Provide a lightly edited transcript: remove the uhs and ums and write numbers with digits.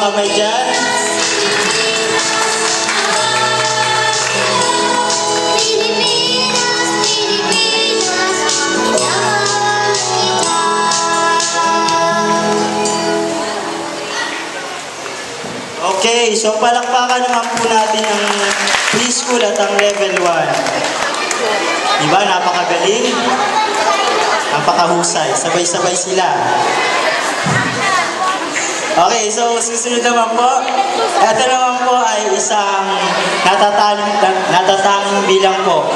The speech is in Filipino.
kamay dyan. Okay, so palakpakan naman po natin ang preschool at ang level 1. Diba? Napakagaling. Napakahusay. Sabay-sabay sila. Okay, so susunod naman po. Ito naman po ay isang natatanging bilang po.